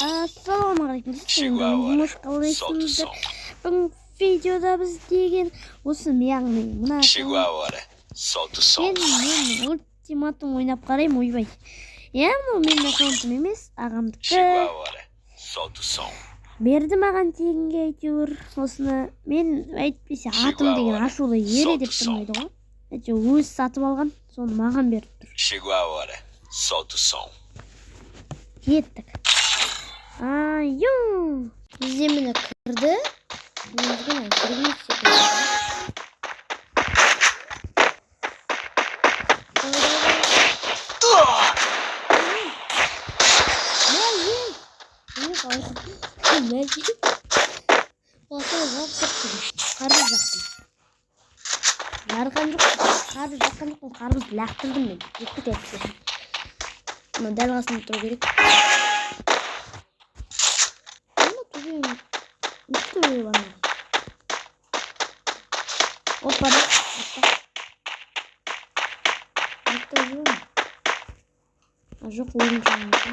Assalamualaikum. Hoş geldiniz. Bugün videoda biz деген осы яғни мына мен ультиматум ойнап қараймын, ойбай. Иә, менің аккаунтым емес, ағамдікі. Берді маған тегінге әйтеуір. Осыны мен әйтпесе атым деген ашулы ере деп тұрмайды ғой. Әйтеуір өзі сатып алған, соны маған беріп тұр. Кеттік. Аю! Бізде мені кірді. Мен кіргім секілді. Қарбыз лақтырдым мен. Жетті кетті. Мұны дәл қасында тұру керек. Опа, да. Это же. А жоқ ойын жаңағы.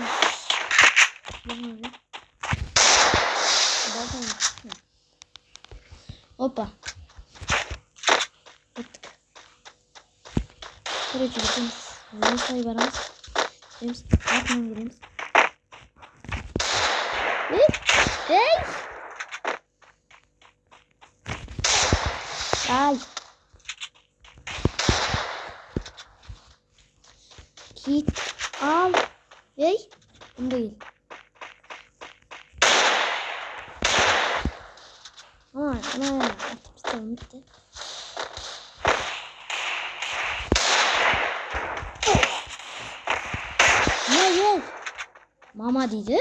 Опа. Короче, кетеміз. Осылай барамыз. Кетеміз. Артынан келеміз. Ей! Ай! Кит ал. Ей! Бұнда ел. Ана, атып ұмытты. Ей! Мама дейді?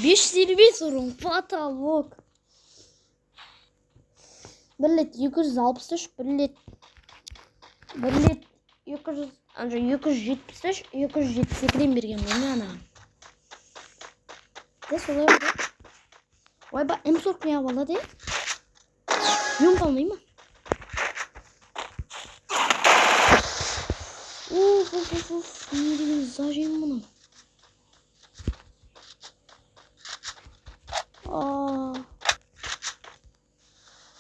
525 ұрын, потолок. Bir let 263, bir let 273, 278'den bergen ben ana. Ne solay oldu? Vay ba, em sorkmaya vallahi. Yum kalmayı mı? Uf. Ne diyeyim, zajayım bunu.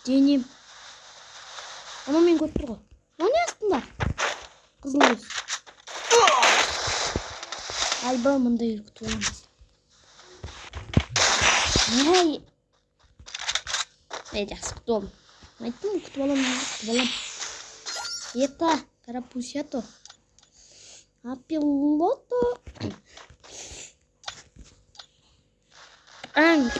Денем. Ama men көріп тұр ғой. Не астында? Қызыл көз. Айба мындай күтіп аламыз. Жақсы күтіп алам. Айттым ғой, күтіп алам. Это карапусято. Апилото. Аң.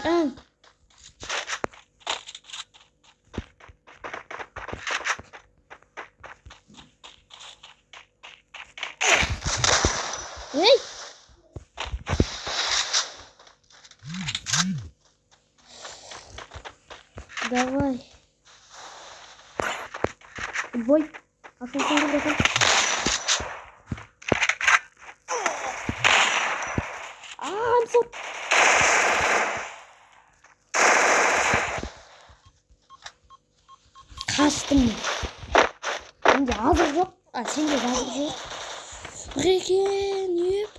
Эй! Давай. Бой. Ашылсын бұрдасың. Амсыл. Қастым. Менде азыр жоқ. Сенде азыр жоқ. Екен, еп.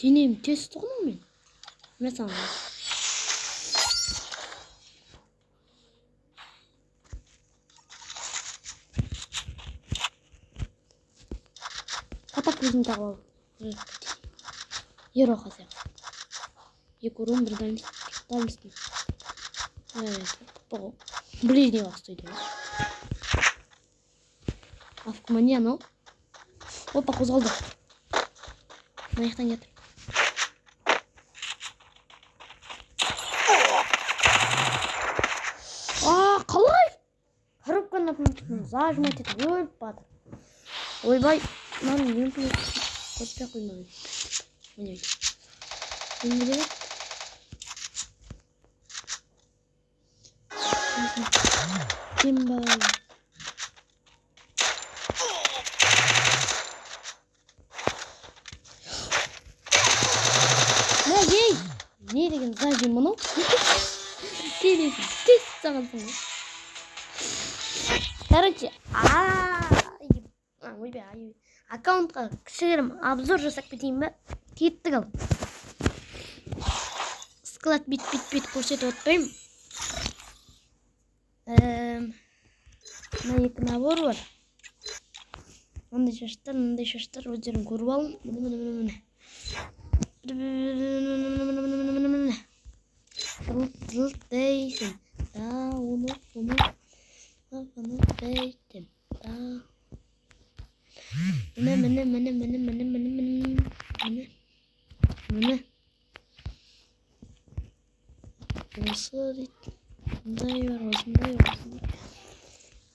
Денем тез тұғын мен. Mesela. Kapak bizim tağıl. Yer oxası. Yekurum birden tutalmışsın. Evet. Bu. Ближний восток. А в кумане оно? Опа, қозғалды. Маяқтан кетір. Қалай? Коробка напомнит. Зажимать это. Өліп бады. Ойбай. Мам, не поймет. Көтпе қоймай. Міне. Не керек? Кимбай. Не деген зажим мұны? Келесі. Тез саған соң. Короче, ойбай, аккаунтқа кішігірім обзор жасап кетейін бе? Кеттік ал. Склад бит көрсетіп отпаймын. Мына екі набор бар. Мындай шаштар өздерің көріп алың. Міне. Жылт дейсің. Оны дейсің. Міне. Осы дейді. Осындай бар.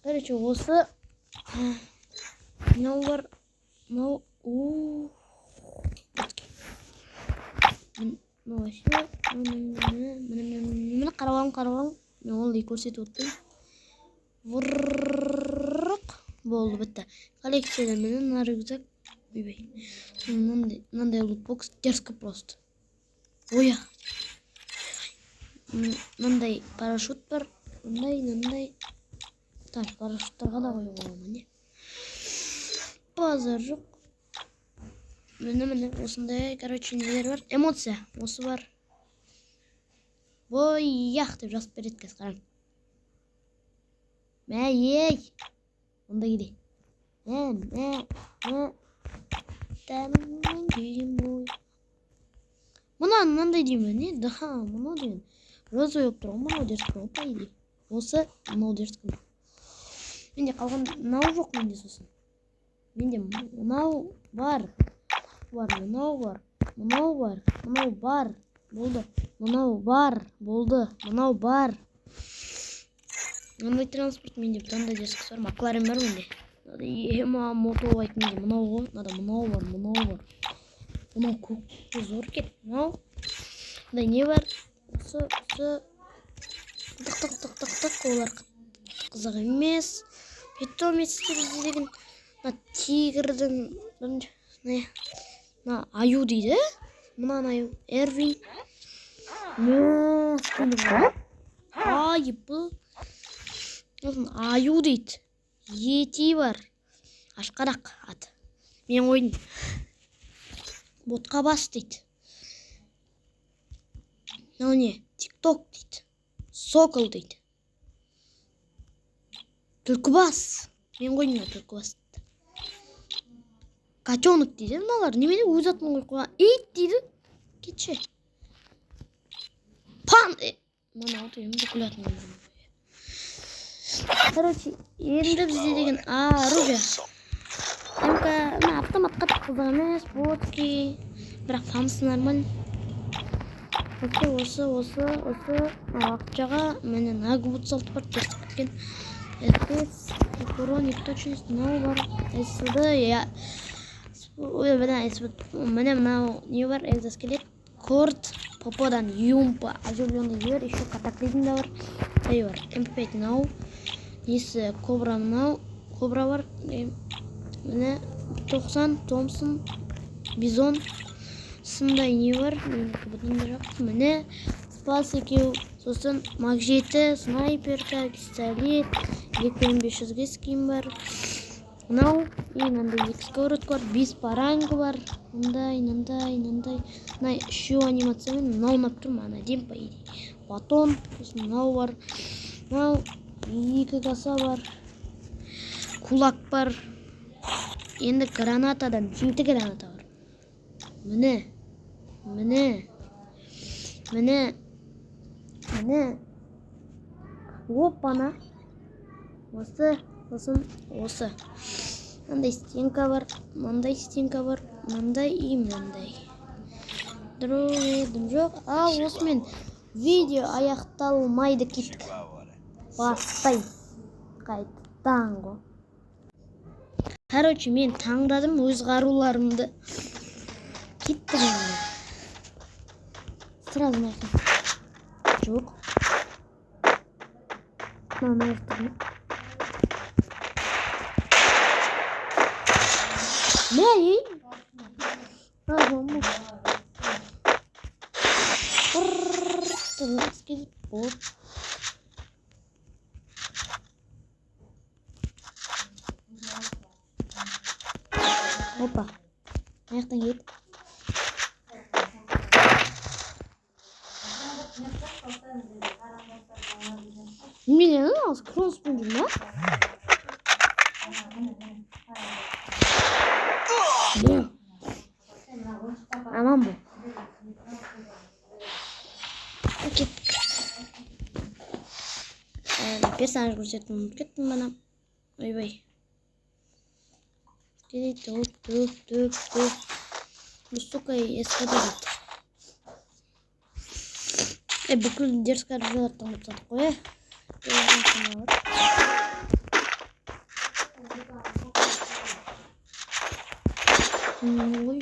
Короче, осы мынау бар. Мынау міне қарап алың. Мен олай көрсетіп отырмын. Вұрқ болды, бітті. Коллекцияда менің мына рюкзак. Мынандай лутбокс дерзко просто. Оя. Мындай парашют бар. Мындай. Так, парашюттарға да қойып аламын, не? Базар жоқ. Міне, осындай, короче, нелер бар. Эмоция, осы бар. Бояқ деп жазып береді кез, қараң. Мәй! Онда кеде. Мынандай деймін, не? Да, мынау деймін. Розовый өп тұрған, мынау дерскі, опа еді. Осы, мынау дерскі. Менде қалған мынау жоқ менде сосын. Менде мынау бар. Мынау бар. Болды. Мынау бар. Мындай транспорт менде бұтанда дерскі сор. Макларен бар менде. Ема мото олайт менде. Мынау ғой. Мынау бар. Мынау көкті зор кет. Мынау. Мындай не бар? Осы. Тық. Олар қызық емес. Питомецтер деген тигрдің аю дейді. Мынан аю Эрвин. Айыпы. Аю дейді. Ети бар. Ашқарақ аты. Мен ойын. Ботқа бас дейді. Не? Тикток дейді. Сокол дейді. Түлкібас. Мен қойдым түлкібас. Качонок дейді. Мыналар немене өз атын қойып қойған. Ит дейді. Кетші. Пан! Мынау деймін бүкілатын қойдым. Короче, енді бізде деген оружие. Автоматқа қызық емес. Ботки. Бірақ фамсы нормально. Осы. Уақытшаға мені нагбут салты бар. Тестіп кеткен. СПС, Куроник, точность, мынау бар. ССД, міне мынау не бар, экзоскелет, Корт, Поподан, Юмпа, оживленный жер, еще катаклизм да бар. Бар. МП5 мынау, несі Кобра мынау, Кобра бар. Міне 90, Томпсон, Бизон, сындай не бар. Міне Спас екеу, сосын Мак-7, снайперка, пистолет, 2500-ге скин бар. Мынау, мынандай экскорот бар, 5 паранг бар. Мындай. Мынай үшеу анимациямен, мынау ұнап тұр ма, әдем по идее. Батон, сосын мынау бар. Мынау 2 каса бар. Кулак бар. Енді гранатадан, жеңті граната бар. Міне. Опана. Осы, сосын осы. Мындай стенка бар, мындай. Дұрудым жоқ. Осымен видео аяқталмайды кеттік. Бастай. Қайттан ғой. Короче, мен таңдадым өз қаруларымды. Кеттік енді. Сразу нахер. Жоқ. Мына ертім. Нәй? Азамы. Тыңыз келіп болып. Hoppa. Ayaktan git. Ne az cross buldum lan. Ne? Aman bu. Okey. Personaj gösterdim unuttum kettim bana. Vay vay. Gidi dur. Bu sokayı eskide gitti. Бүкіл дерс қаржылаттан ұтсадық қой. Ой.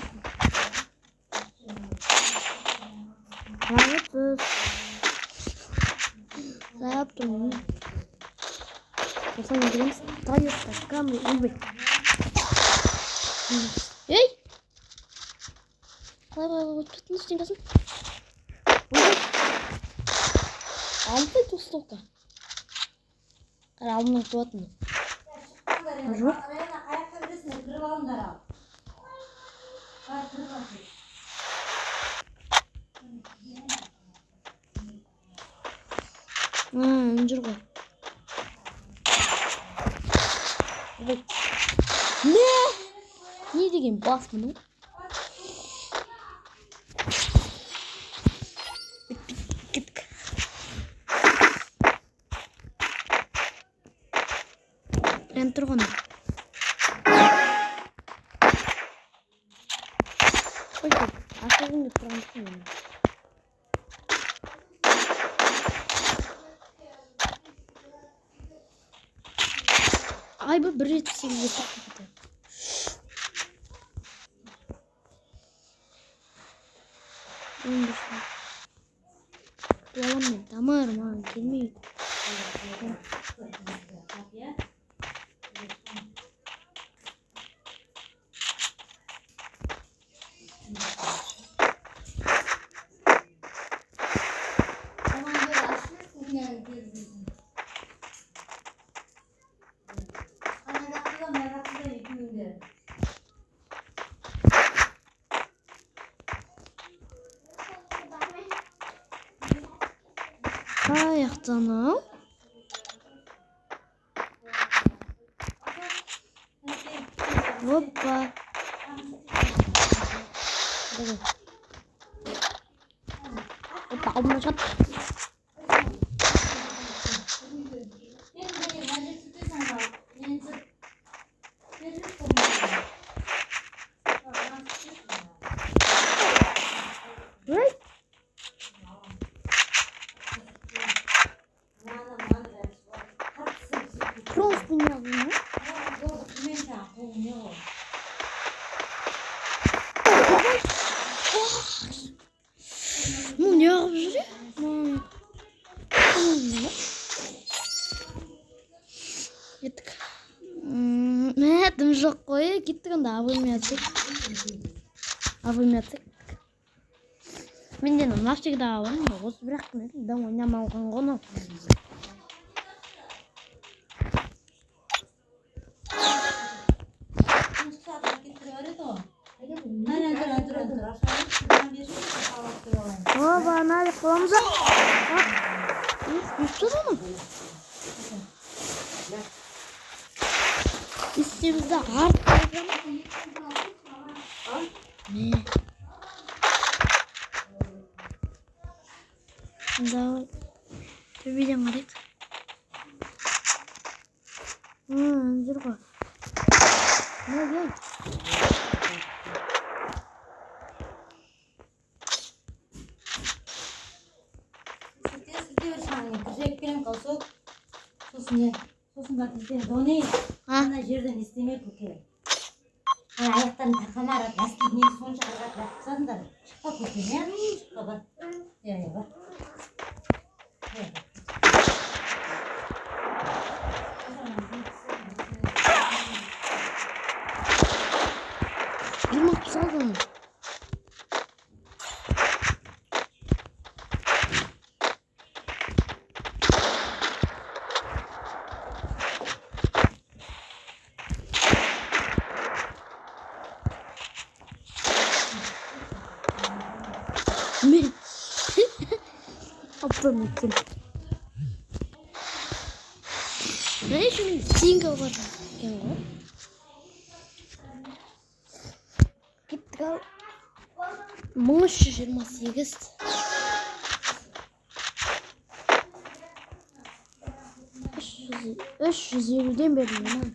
Hayırsız. Ne yaptım? Mesela gidelim. Hayır. Takam mı? Hey. Vay. Tutun üstüne kasın. Aldı dostlukta. Karalımın tuvat mı? Yok. Öncür koy. Evet. Ne diyeyim bas bunu? Enter kono. Oke, aku ini perangkat. Ay bu bir sih gitu. Tualan damar mah gini. Ayaktan al. Hoppa. Hoppa alma çat. Right? Cross bunu ya. Ну, не обжри. Кеттік. Тым жоқ қой, кеттік онда абылмайатсық. Менден мынашты да алам, осы бірақ дым ойнамауған ғоны. Oba, nerede kulağımıza? Düştü onu. İstediğimizde hard ne? Daha tübüyle var et. Dur bak. Ne gel? Sosun bak izle. Doni. Ana жерден isteme köke. Ana ayaktan kamera eski ne son çıkarıp yapsanlar. Çıkpa köke ne? Çıkpa bak. Ya bak. Yumurta saldım. Yaptım için. Ne şimdi single var. Git kal. 1328. Üç yüz yirmiden beri lan.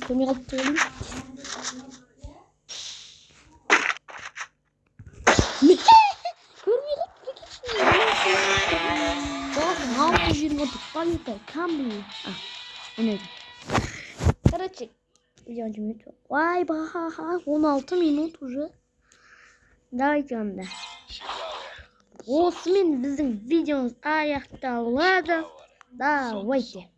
Kim yaptı oğlum? Bakın 620 tutalite kambi. Ah, öyle. Короче, видео minut. Vay baha 16 minut уже. Давайте onda. Osmin bizim videomuz ayakta oldu. Давайте.